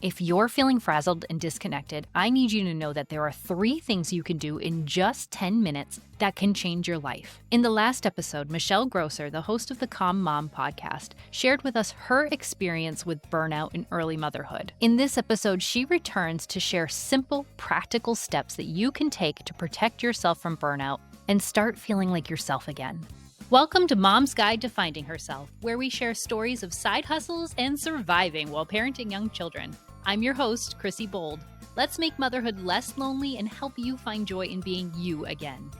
If you're feeling frazzled and disconnected, I need you to know that there are 3 things you can do in just 10 minutes that can change your life. In the last episode, Michelle Grosser, the host of the Calm Mom podcast, shared with us her experience with burnout in early motherhood. In this episode, she returns to share simple, practical steps that you can take to protect yourself from burnout and start feeling like yourself again. Welcome to Mom's Guide to Finding Herself, where we share stories of side hustles and surviving while parenting young children. I'm your host, Chrissy Bold. Let's make motherhood less lonely and help you find joy in being you again.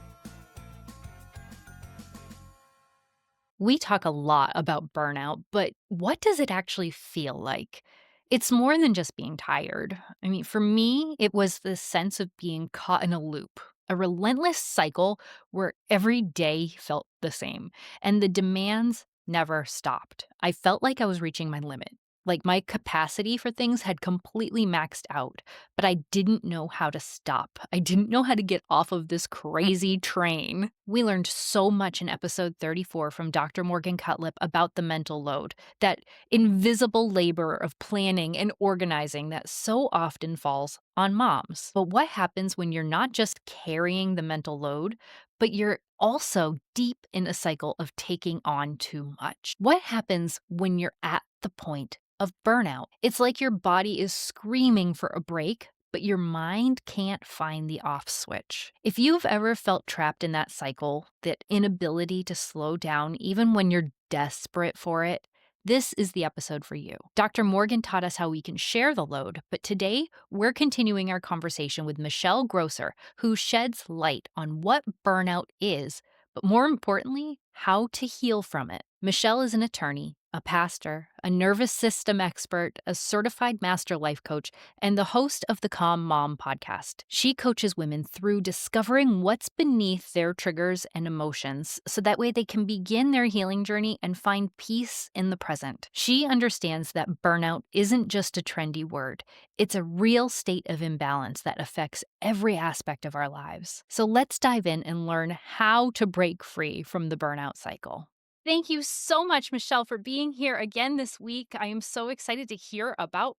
We talk a lot about burnout, but what does it actually feel like? It's more than just being tired. For me, it was the sense of being caught in a loop, a relentless cycle where every day felt the same, and the demands never stopped. I felt like I was reaching my limit. Like my capacity for things had completely maxed out, but I didn't know how to stop. I didn't know how to get off of this crazy train. We learned so much in episode 34 from Dr. Morgan Cutlip about the mental load, that invisible labor of planning and organizing that so often falls on moms. But what happens when you're not just carrying the mental load, but you're also deep in a cycle of taking on too much? What happens when you're at the point of burnout? It's like your body is screaming for a break, but your mind can't find the off switch. If you've ever felt trapped in that cycle, that inability to slow down even when you're desperate for it, this is the episode for you. Dr. Morgan taught us how we can share the load, but today we're continuing our conversation with Michelle Grosser, who sheds light on what burnout is, but more importantly, how to heal from it. Michelle is an attorney, a pastor, a nervous system expert, a certified master life coach, and the host of the Calm Mom podcast. She coaches women through discovering what's beneath their triggers and emotions so that way they can begin their healing journey and find peace in the present. She understands that burnout isn't just a trendy word. It's a real state of imbalance that affects every aspect of our lives. So let's dive in and learn how to break free from the burnout cycle. Thank you so much, Michelle, for being here again this week. I am so excited to hear about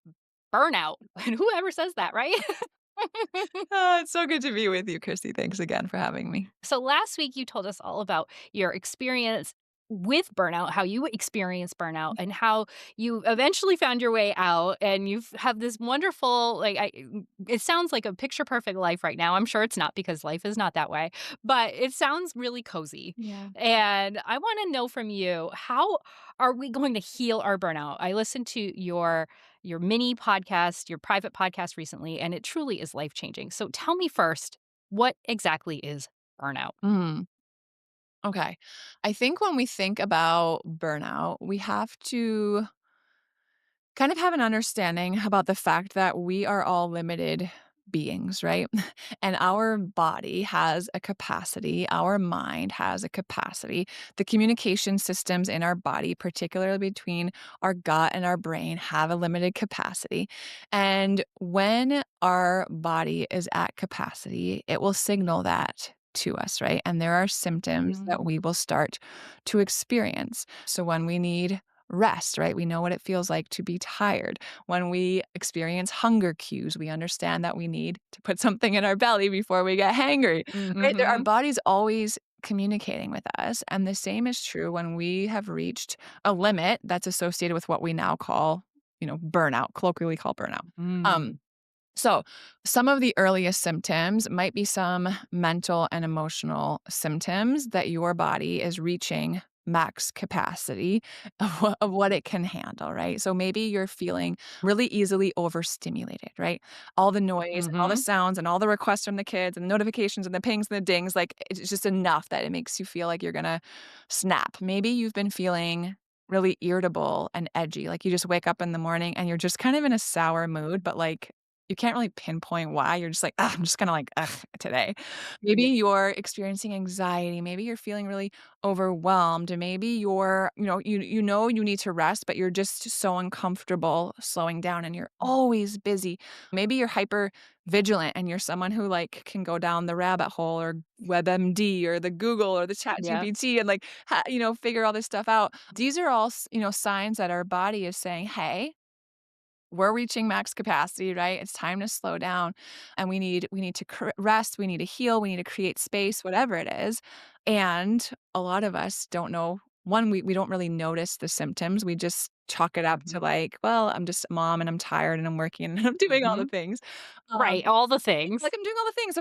burnout. And whoever says that, right? It's so good to be with you, Christy. Thanks again for having me. So last week you told us all about your experience with burnout, how you experienced burnout and how you eventually found your way out, and you have this wonderful, it sounds like a picture perfect life right now. I'm sure it's not, because life is not that way, but it sounds really cozy. Yeah. And I want to know from you, how are we going to heal our burnout? I listened to your mini podcast, your private podcast recently, and it truly is life-changing. So tell me first, what exactly is burnout? Mm, okay. I think when we think about burnout, we have to kind of have an understanding about the fact that we are all limited beings, right? And our body has a capacity, our mind has a capacity. The communication systems in our body, particularly between our gut and our brain, have a limited capacity. And when our body is at capacity, it will signal that to us, right? And there are symptoms that we will start to experience. So when we need rest, right? We know what it feels like to be tired. When we experience hunger cues, we understand that we need to put something in our belly before we get hangry, right? Our Mhm. body's always communicating with us. And the same is true when we have reached a limit that's associated with what we now call, burnout, colloquially called burnout. Mm. Um, so, some of the earliest symptoms might be some mental and emotional symptoms that your body is reaching max capacity of what it can handle, right? So maybe you're feeling really easily overstimulated, right? All the noise and all the Mhm. sounds and all the requests from the kids and the notifications and the pings and the dings, like it's just enough that it makes you feel like you're gonna snap. Maybe you've been feeling really irritable and edgy, like you just wake up in the morning and you're just kind of in a sour mood, but like you can't really pinpoint why. You're just like, "Ugh, I'm just kinda like, ugh, today." Maybe Yeah. you're experiencing anxiety. Maybe you're feeling really overwhelmed. And maybe you're, you know you need to rest, but you're just so uncomfortable slowing down and you're always busy. Maybe you're hyper vigilant and you're someone who like can go down the rabbit hole or WebMD or the Google or the Yeah. ChatGPT and like figure all this stuff out. These are all signs that our body is saying, "Hey, we're reaching max capacity, right? It's time to slow down and we need to rest, we need to heal, we need to create space, whatever it is. And a lot of us don't know one, we don't really notice the symptoms. We just chalk it up to Mhm. like, well, I'm just a mom and I'm tired and I'm working and I'm doing all the Mhm. things. Right, Um all the like, things. I'm doing all the things.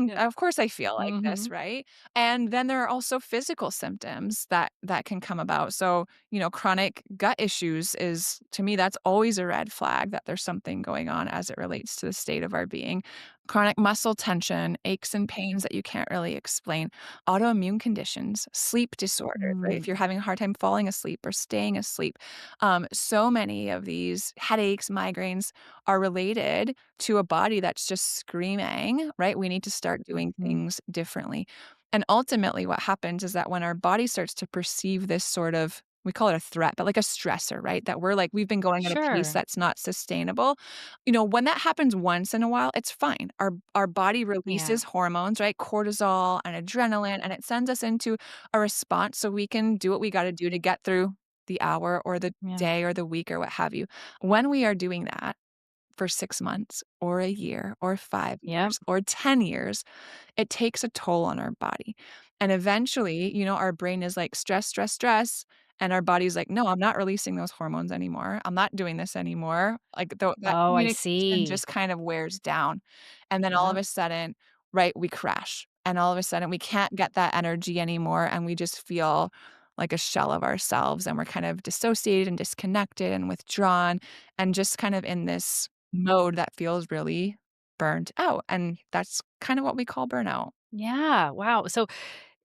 Yeah. Of course I feel like this, Mhm. right? And then there are also physical symptoms that can come about. So, chronic gut issues is to me, that's always a red flag that there's something going on as it relates to the state of our being. Chronic muscle tension, aches and pains that you can't really explain, autoimmune conditions, sleep disorders, right? If Mm. you're having a hard time falling asleep or staying asleep. So many of these headaches, migraines are related to a body that's just screaming, right? We need to start doing Mhm. things differently. And ultimately, what happens is that when our body starts to perceive this sort of, we call it a threat, but like a stressor, right? That we've been going at a pace Sure. that's not sustainable. When that happens once in a while, it's fine. Our body Yeah. releases hormones, right? Cortisol and adrenaline, and it sends us into a response so we can do what we got to do to get through the hour or the Yeah. day or the week or what have you. When we are doing that, for 6 months or a year or 5 Yep. years or 10 years, it takes a toll on our body. And eventually, our brain is like, "Stress, stress, stress," and our body's like, "No, I'm not releasing those hormones anymore. I'm not doing this anymore." Like, that Oh, I communication see. just kind of wears down. And then all of Yep. a sudden, right, we crash. And all of a sudden, we can't get that energy anymore, and we just feel like a shell of ourselves, and we're kind of dissociated and disconnected and withdrawn and just kind of in this mode that feels really burnt out, and that's kind of what we call burnout. Yeah, wow. So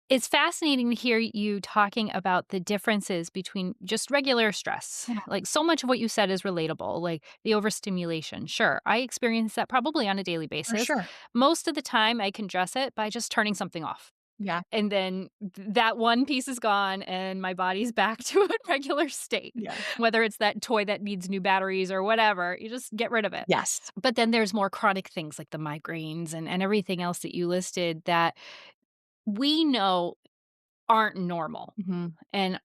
it's fascinating to hear you talking about the differences between just regular stress. Yeah, Like, so much of what you said is relatable, like the overstimulation. Sure, I experience that probably on a daily for basis. sure. Most of the time, I can dress it by just turning something off. Yeah, And then that one piece is gone, and my body's back to a regular state. yeah. Whether it's that toy that needs new batteries or whatever, you just get rid of it. Yes. But then there's more chronic things like the migraines and everything else that you listed that we know aren't normal Mhm. and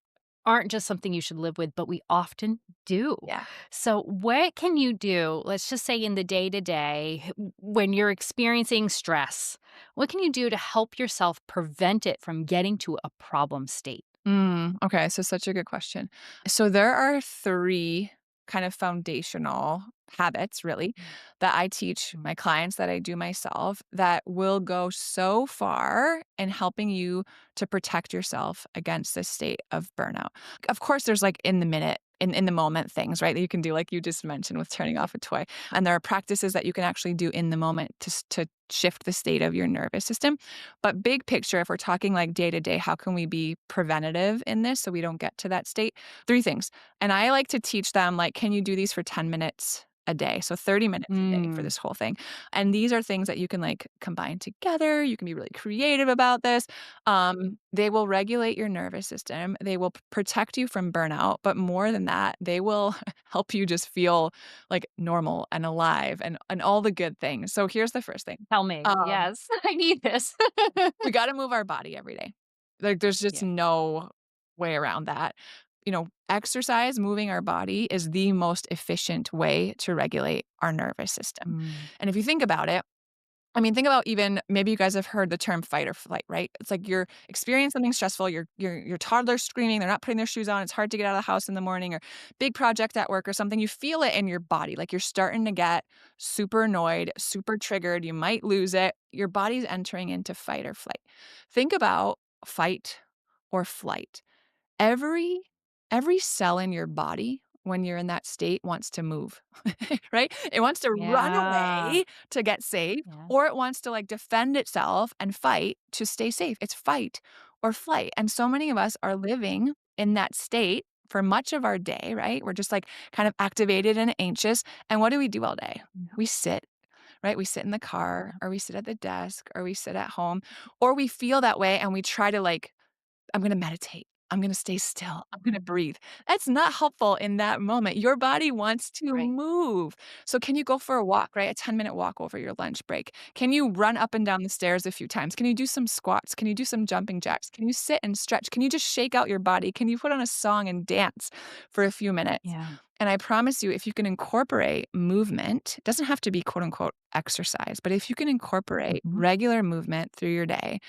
aren't just something you should live with, but we often do. Yeah. So, what can you do, let's just say in the day to day, when you're experiencing stress? What can you do to help yourself prevent it from getting to a problem state? Okay, so such a good question. So there are 3 kind of foundational habits really that I teach Mm. my clients, that I do myself, that will go so far in helping you to protect yourself against this state of burnout. Of course, there's like in the minute, in the moment things, right, that you can do like you just mentioned with turning off a toy. And there are practices that you can actually do in the moment to shift the state of your nervous system. But big picture, if we're talking like day to day, how can we be preventative in this so we don't get to that state? 3 things. And I like to teach them, like, can you do these for 10 minutes a day? So 30 minutes a day for Mm. this whole thing. And these are things that you can like combine together. You can be really creative about this. They will regulate your nervous system. They will protect you from burnout. But more than that, they will help you just feel like normal and alive and all the good things. So here's the first thing. Tell me. Um, Yes, I need this. we gotta move our body every day. Like, there's just Yeah. no way around that. Exercise, moving our body is the most efficient way to regulate our nervous system. Mm. And if you think about it, I mean, think about even maybe you guys have heard the term fight or flight, right? It's like you're experiencing something stressful, your toddler's screaming, they're not putting their shoes on, it's hard to get out of the house in the morning, or big project at work or something. You feel it in your body, like you're starting to get super annoyed, super triggered, you might lose it. Your body's entering into fight or flight. Think about fight or flight. Every every cell in your body when you're in that state wants to move, right? It wants to run Yeah. away to get safe, Yeah. or it wants to, like, defend itself and fight to stay safe. It's fight or flight, and so many of us are living in that state for much of our day, right? We're just, like, kind of activated and anxious, and what do we do all day? Yeah. We sit, right? We sit in the car, Yeah. or we sit at the desk, or we sit at home, or we feel that way and we try to, like, "I'm gonna meditate." I'm gonna stay still. I'm gonna breathe. That's not helpful in that moment. Your body wants to Right. move. So can you go for a walk, right? A 10-minute walk over your lunch break? Can you run up and down the stairs a few times? Can you do some squats? Can you do some jumping jacks? Can you sit and stretch? Can you just shake out your body? Can you put on a song and dance for a few minutes? Yeah. And I promise you, if you can incorporate movement, it doesn't have to be quote unquote exercise, but if you can incorporate Mhm. regular movement through your day,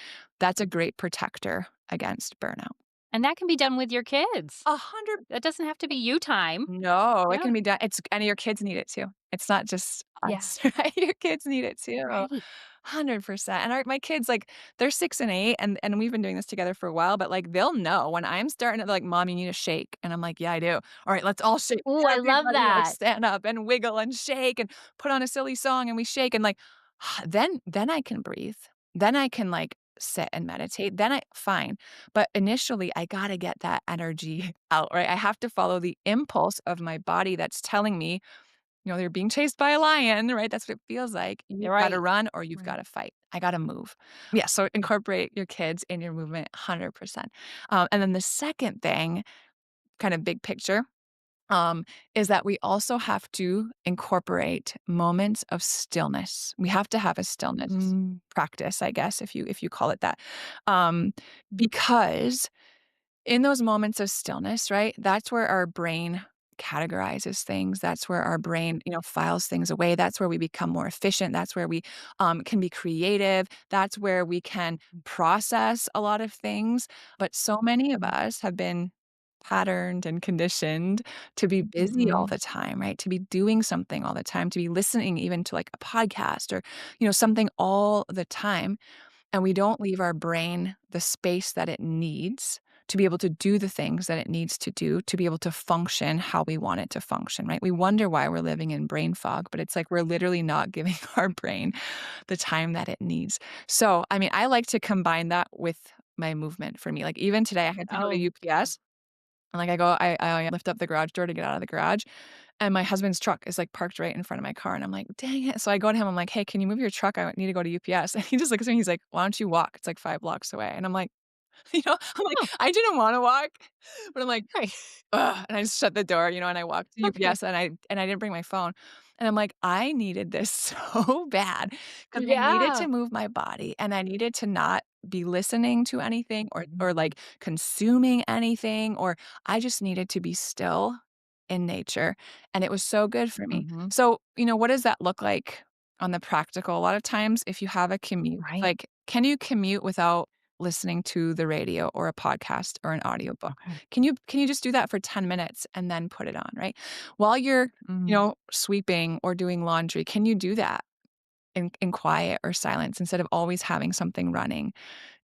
that's a great protector against burnout. And that can be done with your kids. 100. That doesn't have to be you time. No, it Yeah. can be done. It's and your kids need it too. It's not just Yeah. us, right? Your kids need it too. Right. 100%. And my kids, like, they're 6 and 8, and we've been doing this together for a while, but, like, they'll know when I'm starting to, like, "Mom, you need a shake." And I'm like, "Yeah, I do. Alright, let's all shake." Ooh, I love Everybody, like, that. stand up and wiggle and shake and put on a silly song, and we shake, and, like, then I can breathe. Then I can, like, sit and meditate. Then I fine. But initially, I gotta get that energy out, right? I have to follow the impulse of my body that's telling me, you're being chased by a lion, right? That's what it feels like. You've You're gotta right. run or you've Right. gotta fight. I gotta move. Yeah, so incorporate your kids in your movement 100%. And then the second thing, kind of big picture, um, is that we also have to incorporate moments of stillness. We have to have a stillness Mm. practice, I guess, if you call it that. Um, because in those moments of stillness, right, that's where our brain categorizes things. That's where our brain, files things away. That's where we become more efficient. That's where we can be creative. That's where we can process a lot of things. But so many of Mm. us have been patterned and conditioned to be busy all Mhm. the time, right? To be doing something all the time, to be listening even to like a podcast or, something all the time, and we don't leave our brain the space that it needs to be able to do the things that it needs to do to be able to function how we want it to function, right? We wonder why we're living in brain fog, but it's like we're literally not giving our brain the time that it needs. So, I mean, I like to combine that with my movement for me. Like even today, I had to go to Oh, UPS and like I lift up the garage door to get out of the garage, and my husband's truck is, like, parked right in front of my car, and I'm like, "Dang it." So I go to him, I'm like, "Hey, can you move your truck? I need to go to UPS." And he just looks at me, he's like, "Why don't you walk? It's, like, 5 blocks away." And I'm like, I'm like, huh, I didn't wanna walk, but I'm like, right. "Ugh," and I just shut the door, and I walked to Okay. UPS, and I didn't bring my phone, and I'm like, "I needed this so bad because I needed Yeah. to move my body, and I needed to not be listening to anything or, Mhm. like, consuming anything, or I just needed to be still in nature, and it was so good for me." Mhm. So, what does that look like on the practical? A lot of times, if you have a commute, Right. like, can you commute without listening to the radio or a podcast or an audiobook? Okay. Can you just do that for 10 minutes and then put it on, right? While you're, Mm. sweeping or doing laundry, can you do that in quiet or silence instead of always having something running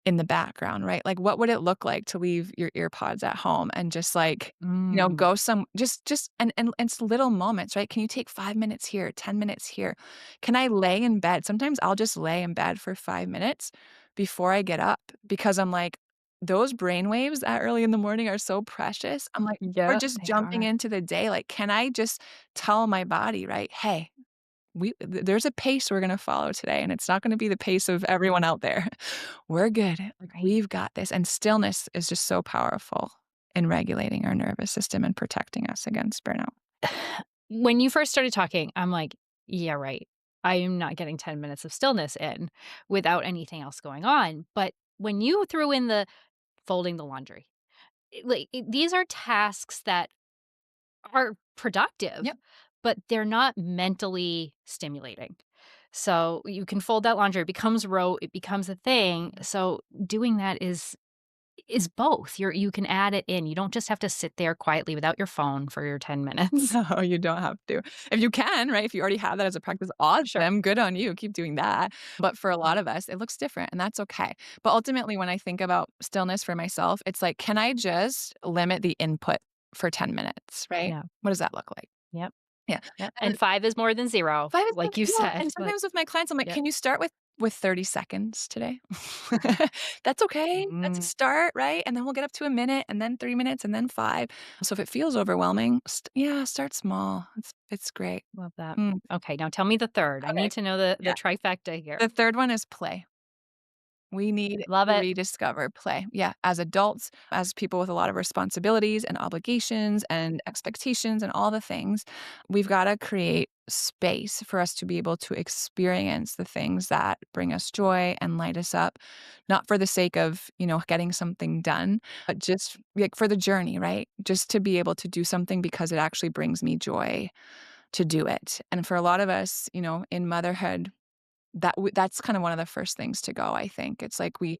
in the background, right? Like, what would it look like to leave your ear pods at home and just, like, Mm. go some just and it's little moments, right? Can you take 5 minutes here, 10 minutes here? Can I lay in bed? Sometimes I'll just lay in bed for 5 minutes before I get up because I'm like, those brain waves that early in the morning are so precious. I'm like, we're Yeah, just they jumping are. into the day, like, can I just tell my body, right, "Hey, there's a pace we're gonna follow today, and it's not gonna be the pace of everyone out there. We're good. Like, Right. we've got this." And stillness is just so powerful in regulating our nervous system and protecting us against burnout. When you first started talking, I'm like, "Yeah, right. I am not getting 10 minutes of stillness in without anything else going on." But when you threw in the folding the laundry, these are tasks that are productive, Yep. but they're not mentally stimulating. So you can fold that laundry, it becomes it becomes a thing. So doing that is both. You can add it in. You don't just have to sit there quietly without your phone for your 10 minutes. No, you don't have to. If you can, right? If you already have that as a practice, Sure. awesome. Good on you. Keep doing that. But for a lot of us, it looks different, and that's okay. But ultimately, when I think about stillness for myself, it's like, can I just limit the input for 10 minutes, right? Yeah. What does that look like? Yep. Yeah. Yep. And And 5 is more than 0, 5 is like you yeah, said, and but sometimes with my clients, I'm like, yep. "Can you start with 30 seconds today?" Mhm. That's okay. That's a Mhm. start, right? And then we'll get up to a minute, and then 3 minutes, and then 5. So if it feels overwhelming, yeah, start small. It's great. Love that. Mm, Okay, now tell me the 3rd. I okay. need to know the Yeah. trifecta The here. 3rd one is play. We need Love to it. rediscover play. Yeah, as adults, as people with a lot of responsibilities and obligations and expectations and all the things, we've gotta create space for us to be able to experience the things that bring us joy and light us up, not for the sake of, getting something done, but just, like, for the journey, right? Just to be able to do something because it actually brings me joy to do it. And for a lot of us, in motherhood, that's kind of one of the first things to go, I think. It's like I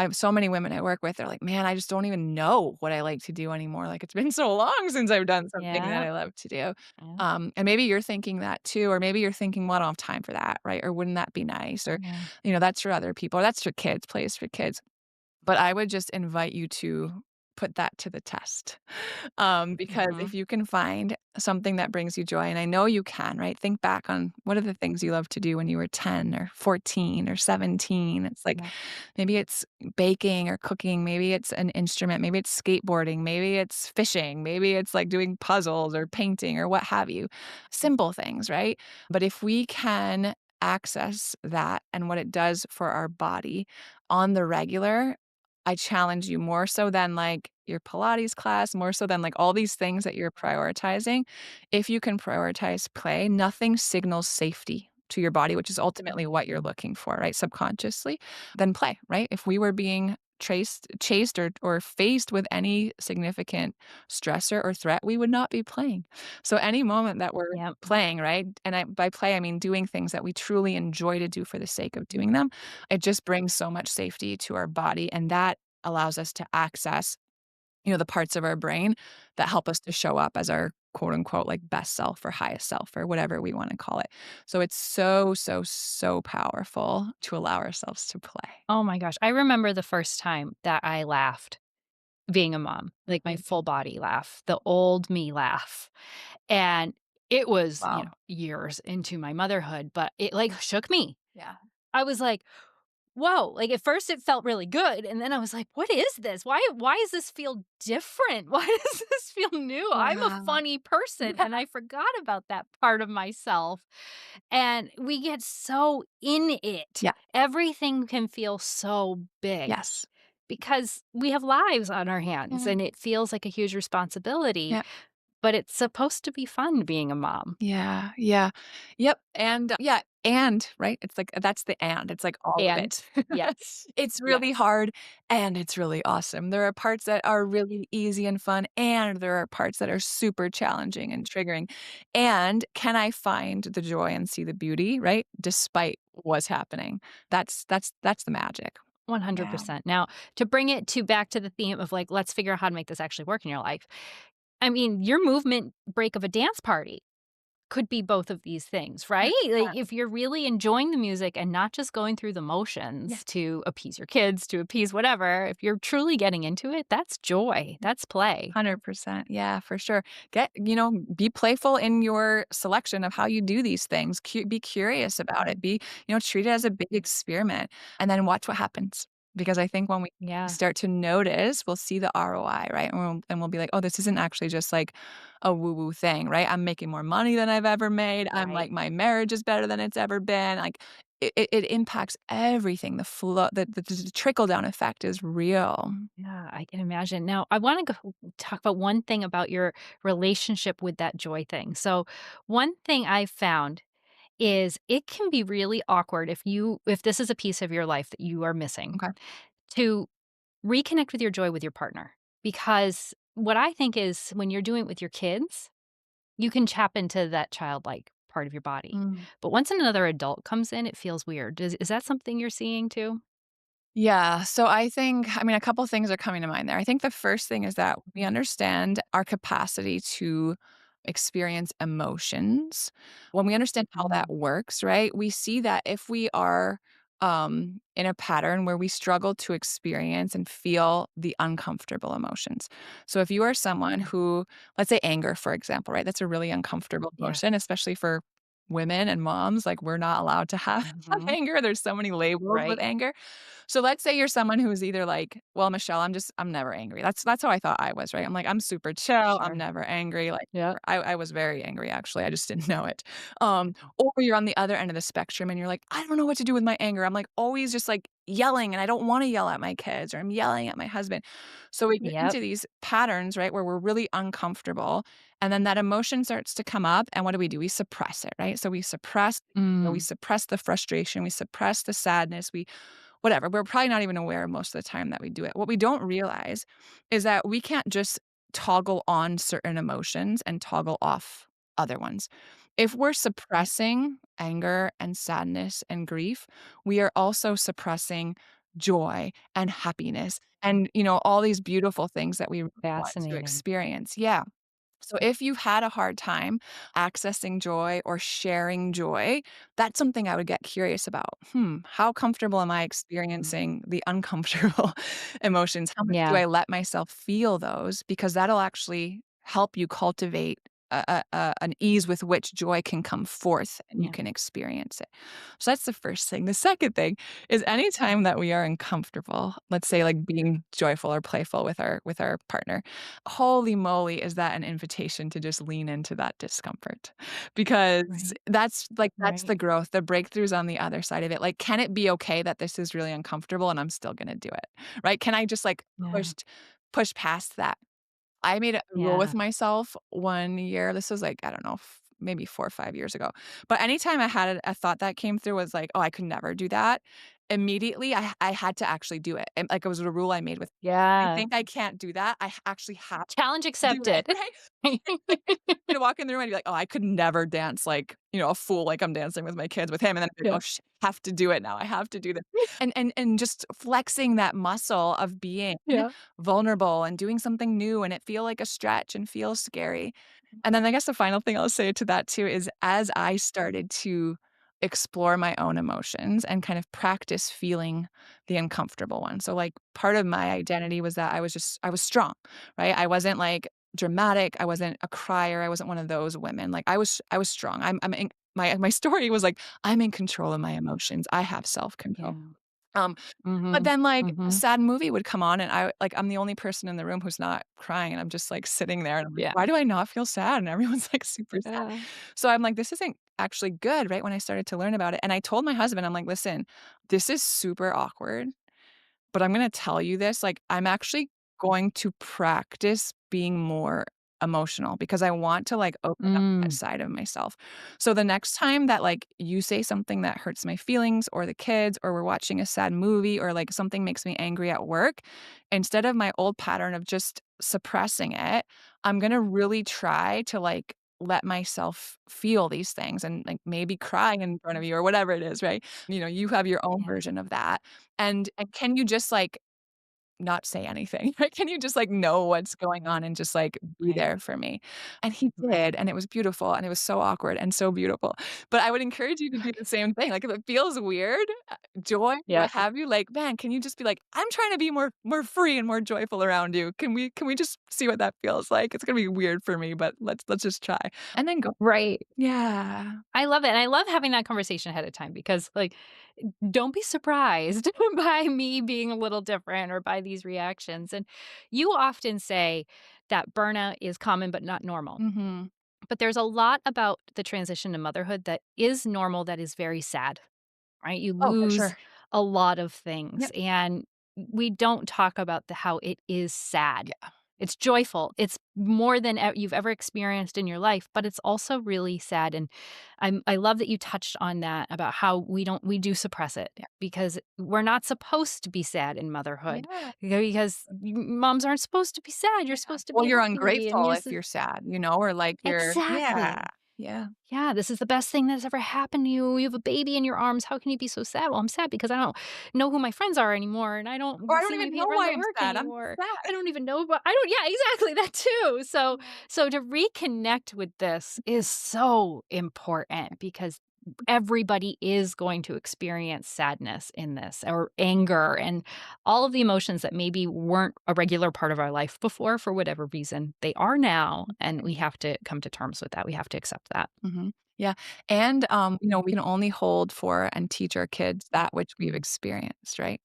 have so many women I work with, they're like, "Man, I just don't even know what I like to do anymore. Like, it's been so long since I've done something that Yeah, I love to do." yeah, And maybe you're thinking that too, or maybe you're thinking, "Well, I don't have time for that," right? Or, "Wouldn't that be nice?" Or, yeah. that's for other people, or, "That's for kids, plays for kids." But I would just invite you to put that to the test. Because Mhm. if you can find something that brings you joy, and I know you can, right? Think back on what are the things you loved to do when you were 10 or 14 or 17. It's like Yeah. maybe it's baking or cooking, maybe it's an instrument, maybe it's skateboarding, maybe it's fishing, maybe it's like doing puzzles or painting or what have you. Simple things, right? But if we can access that and what it does for our body on the regular, I challenge you more so than, like, your Pilates class, more so than, like, all these things that you're prioritizing. If you can prioritize play, nothing signals safety to your body, which is ultimately what you're Mhm. looking for, right, subconsciously, then play, right? If we were being chased or faced with any significant stressor or threat, we would not be playing. So any moment that we're Yep. playing, right? And by play, I mean doing things that we truly enjoy to do for the sake of doing them, it just brings so much safety to our body, and that allows us to access, the parts of our brain that help us to show up as our quote unquote like best self or highest self or whatever we want to call it. So it's so, so, so powerful to allow ourselves to play. Oh my gosh, I remember the first time that I laughed being a mom, like my full body laugh, the old me laugh, and it was, Wow. years into my motherhood, but it, like, shook me. Yeah. I was like, "Whoa," like, at first it felt really good, and then I was like, "What is this? Why does this feel different? Why does this feel new? I'm a Wow. funny person," Yeah. and I forgot about that part of myself, and we get so in it. Yeah. Everything can feel so big Yes. because we have lives on our hands, Mhm. and it feels like a huge responsibility, Yeah. but it's supposed to be fun being a mom. Yeah, yeah. Yep, and yeah, and, right? It's like that's the and, it's like all of And it. yes, It's really yes. hard, and it's really awesome. There are parts that are really easy and fun, and there are parts that are super challenging and triggering. And can I find the joy and see the beauty, right? Despite what's happening. That's the magic. Yeah. 100%. Now, to bring it to back to the theme of, like, let's figure out how to make this actually work in your life. I mean, your movement break of a dance party could be both of these things, right? Like, 100%. if you're really enjoying the music and not just going through the Yeah. motions to appease your kids, to appease whatever, if you're truly getting into it, that's joy, that's play. 100%. Yeah, for sure. Be playful in your selection of how you do these things. Be curious about it. Treat it as a big experiment and then watch what happens. Because I think when we Yeah, start to notice, we'll see the ROI, right? And we'll be like, oh, this isn't actually just like a woo woo thing, right? I'm making more money than I've ever made. I'm right. like, my marriage is better than it's ever been. Like, it impacts everything. The flow, the trickle down effect is real. Yeah, I can imagine. Now, I want to go talk about one thing about your relationship with that joy thing. So, one thing I found is it can be really awkward if this is a piece of your life that you are missing, Okay. to reconnect with your joy with your partner. Because what I think is when you're doing it with your kids, you can tap into that childlike part of your body. Mm. But once another adult comes in, it feels weird. Is that something you're seeing too? Yeah. So a couple things are coming to mind there. I think the first thing is that we understand our capacity to experience emotions. When we understand how that Mm, works, right? We see that if we are in a pattern where we struggle to experience and feel the uncomfortable emotions. So if you are someone who, let's say anger, for example, right? That's a really uncomfortable yeah. emotion, especially for women and moms. Like we're not allowed to have Mhm. anger. There's so many labels with Right. anger. So let's say you're someone who's either like, "Well, Michelle, I'm never angry." That's how I thought I was, right? I'm like, "I'm super chill, I'm Sure. never angry." Like, Yeah. I was very angry, actually, I just didn't know it. Or you're on the other end of the spectrum and you're like, "I don't know what to do with my anger." I'm like always just like yelling and I don't wanna yell at my kids or I'm yelling at my husband. So we get Yep. into these patterns, right, where we're really uncomfortable, and then that emotion starts to come up, and what do? We suppress it, right? So we suppress, we Mm, suppress the frustration, we suppress the sadness, we whatever. We're probably not even aware most of the time that we do it. What we don't realize is that we can't just toggle on certain emotions and toggle off other ones. If we're suppressing anger and sadness and grief, we are also suppressing joy and happiness and, all these beautiful things that we really want to fascinating. experience. Yeah. So if you've had a hard time accessing joy or sharing joy, that's something I would get curious about. How comfortable am I Mm. experiencing the uncomfortable emotions? How much do Yeah, I let myself feel those? Because that'll actually help you cultivate an ease with which joy can come forth and you yeah. can experience it. So that's the first thing. The second thing is anytime that we are uncomfortable, let's say like being joyful or playful with our partner, holy moly, is that an invitation to just lean into that discomfort? Because Right, that's right. the growth, the breakthroughs on the other side of it. Like, can it be okay that this is really uncomfortable and I'm still gonna do it? Right? Can I just like Yeah, push past that? I made a rule with yeah. myself one year. This was like, I don't know, maybe 4 or 5 years ago. But anytime I had a thought that came through was like, "Oh, I could never do that." Immediately, I had to actually do it. And like it was a rule I made with I Yeah. think I can't do that. I actually have Challenge to do it, accepted. right? Like, I'd walk in the room and be like, "Oh, I could never dance like, a fool like I'm dancing with my kids with him." And then I'd be like, Yeah. "Oh, have to do it now. I have to do this." And just flexing that muscle of being Yeah. vulnerable and doing something new and it feel like a stretch and feel scary. And then I guess the final thing I'll say to that too is as I started to explore my own emotions and kind of practice feeling the uncomfortable one. So like part of my identity was that I was strong, right? I wasn't like dramatic, I wasn't a crier, I wasn't one of those women. Like I was strong. I'm in, my story was like I'm in control of my emotions. I have self-control. Yeah. Um but Mhm. then, like, a Mhm. sad movie would come on, and I'm the only person in the room who's not crying, and I'm just, like, sitting there, and I'm like, Yeah. "Why do I not feel sad?" And everyone's, like, super sad. Yeah. So I'm like, "This isn't actually good," right, when I started to learn about it, and I told my husband, I'm like, "Listen, this is super awkward, but I'm gonna tell you this, like, I'm actually going to practice being more emotional because I want to, like, open up that Mm. side of myself. So the next time that, like, you say something that hurts my feelings or the kids or we're watching a sad movie or, like, something makes me angry at work, instead of my old pattern of just suppressing it, I'm gonna really try to, like, let myself feel these things and, like, maybe crying in front of you or whatever it is, right? You have your own Yeah. version of that. And can you just, like, not say anything? Right? Can you just, like, know what's going on and just, like, be Right. there for me? And he Right. did, and it was beautiful, and it was so awkward and so beautiful. But I would encourage you to do the same thing. Like, if it feels weird, joy, Yep. what have you, like, man, can you just be like, "I'm trying to be more free and more joyful around you. Can we just see what that feels like? It's gonna be weird for me, but let's just try." And then go. Right. Yeah. I love it, and I love having that conversation ahead of time because, like, don't be surprised by me being a little different or by these reactions, and you often say that burnout is common but not normal. Mhm. But there's a lot about the transition to motherhood that is normal that is very sad. Right? You Oh, for lose sure. a lot of things, Yep. and we don't talk about how it is sad. Yeah. It's joyful. It's more than you've ever experienced in your life, but it's also really sad, and I love that you touched on that about how we do suppress it Yeah. because we're not supposed to be sad in motherhood, Yeah. because moms aren't supposed to be sad. You're Yeah. supposed to Well, be you're happy, and ungrateful you're if you're sad, or like you're yeah. exactly. Yeah. Yeah, this is the best thing that's ever happened to you. You have a baby in your arms. How can you be so sad? Well, I'm sad because I don't know who my friends are anymore, and I Or I don't don't see my even know friends why at I'm work sad, I'm anymore. sad. I don't even know, but I don't. Yeah, exactly that too. So, Yeah. to reconnect with this is so important because everybody is going to experience sadness in this or anger and all of the emotions that maybe weren't a regular part of our life before for whatever reason. They are now, and we have to come to terms with that. We have to accept that. Mhm. Yeah, and, we can only hold for and teach our kids that which we've experienced, right?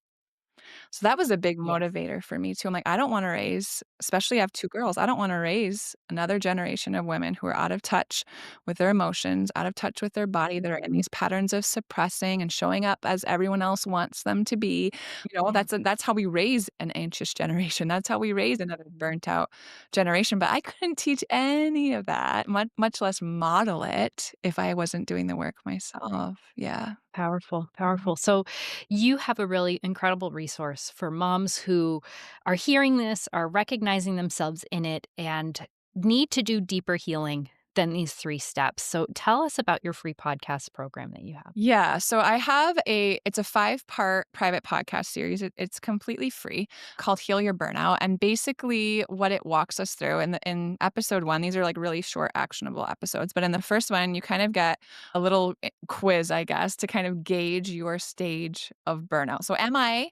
So that was a big Yes. motivator for me too. I'm like, I don't wanna raise especially I have 2 girls, I don't wanna raise another generation of women who are out of touch with their emotions, out of touch with their body, that are in these patterns of suppressing and showing up as everyone else wants them to be. Yeah. That's how we raise an anxious generation. That's how we raise another burnt out generation, but I couldn't teach any of that, much less model it if I wasn't doing the work myself. Yeah. Powerful, powerful. So, you have a really incredible resource for moms who are hearing this, are recognizing themselves in it, and need to do deeper healing than these 3 steps. So, tell us about your free podcast program that you have. Yeah, so I have it's a 5-part private podcast series. It's completely free called Heal Your Burnout. And basically what it walks us through in episode 1, these are like really short actionable episodes, but in the first one you kind of get a little quiz, I guess, to kind of gauge your stage of burnout. So am I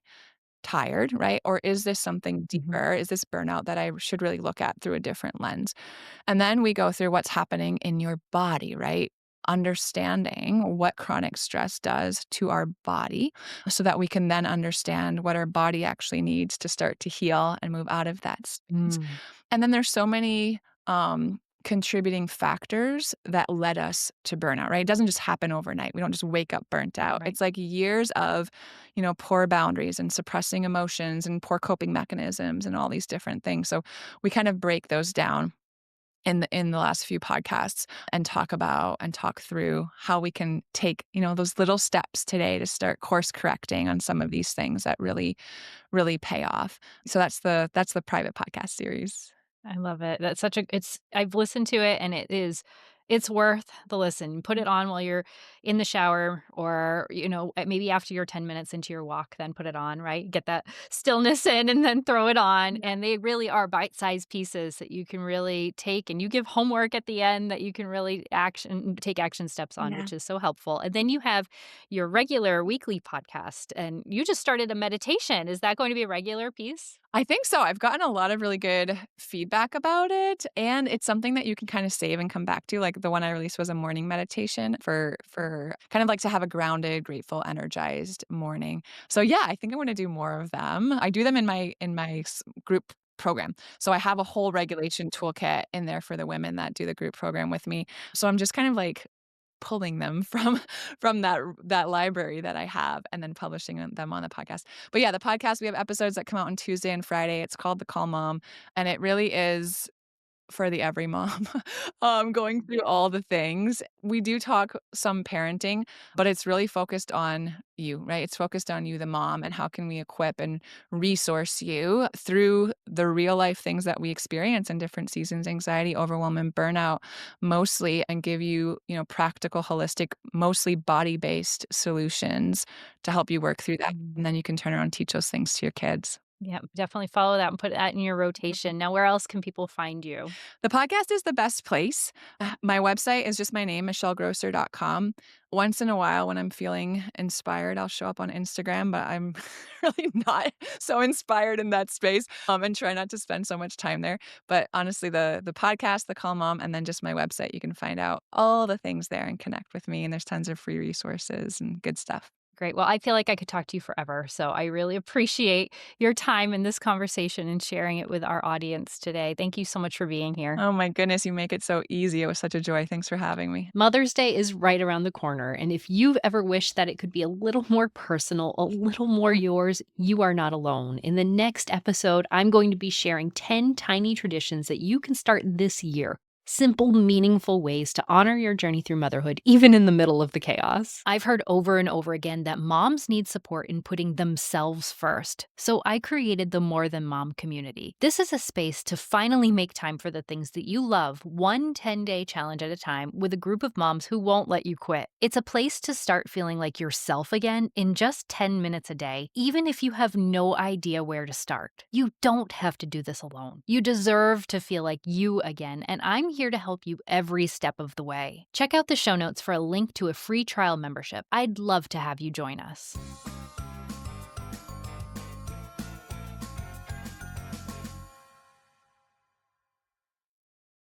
tired, right? Or is this something Mhm. deeper? Is this burnout that I should really look at through a different lens? And then we go through what's happening in your body, right? Understanding what chronic stress does to our body so that we can then understand what our body actually needs to start to heal and move out of that space. Mm, And then there's so many contributing factors that led us to burnout, right? It doesn't just happen overnight. We don't just wake up burnt out. right. It's like years of, poor boundaries and suppressing emotions and poor coping mechanisms and all these different things. So we kind of break those down in the last few podcasts and talk through how we can take, those little steps today to start course correcting on some of these things that really, really pay off. So that's the private podcast series. I love it. That's such a it's I've listened to it and it's worth the listen. Put it on while you're in the shower or, maybe after you're 10 minutes into your walk, then put it on, right? Get that stillness in and then throw it on. Yeah. And they really are bite-sized pieces that you can really take and you give homework at the end that you can really take action steps on, Yeah. which is so helpful. And then you have your regular weekly podcast and you just started a meditation. Is that going to be a regular piece? I think so. I've gotten a lot of really good feedback about it, and it's something that you can kind of save and come back to. Like the one I released was a morning meditation for kind of like to have a grounded, grateful, energized morning. So yeah, I think I want to do more of them. I do them in my group program. So I have a whole regulation toolkit in there for the women that do the group program with me. So I'm just kind of like pulling them from that library that I have and then publishing them on the podcast. But yeah, the podcast, we have episodes that come out on Tuesday and Friday. It's called The Calm Mom, and it really is for the every mom, going through all the things. We do talk some parenting, but it's really focused on you, right? It's focused on you, the mom, and how can we equip and resource you through the real life things that we experience in different seasons, anxiety, overwhelm, and burnout mostly, and give you, practical, holistic, mostly body-based solutions to help you work through that. And then you can turn around and teach those things to your kids. Yeah, definitely follow that and put that in your rotation. Now, where else can people find you? The podcast is the best place. My website is just my name, michellegrosser.com. Once in a while, when I'm feeling inspired, I'll show up on Instagram, but I'm really not so inspired in that space, and try not to spend so much time there. But honestly, the podcast, The Calm Mom, and then just my website, you can find out all the things there and connect with me. And there's tons of free resources and good stuff. Great. Well, I feel like I could talk to you forever. So I really appreciate your time in this conversation and sharing it with our audience today. Thank you so much for being here. Oh my goodness, you make it so easy. It was such a joy. Thanks for having me. Mother's Day is right around the corner. And if you've ever wished that it could be a little more personal, a little more yours, you are not alone. In the next episode, I'm going to be sharing 10 tiny traditions that you can start this year. Simple, meaningful ways to honor your journey through motherhood, even in the middle of the chaos. I've heard over and over again that moms need support in putting themselves first. So I created the More Than Mom community. This is a space to finally make time for the things that you love, one 10-day challenge at a time with a group of moms who won't let you quit. It's a place to start feeling like yourself again in just 10 minutes a day, even if you have no idea where to start. You don't have to do this alone. You deserve to feel like you again, and I'm here to help you every step of the way. Check out the show notes for a link to a free trial membership. I'd love to have you join us.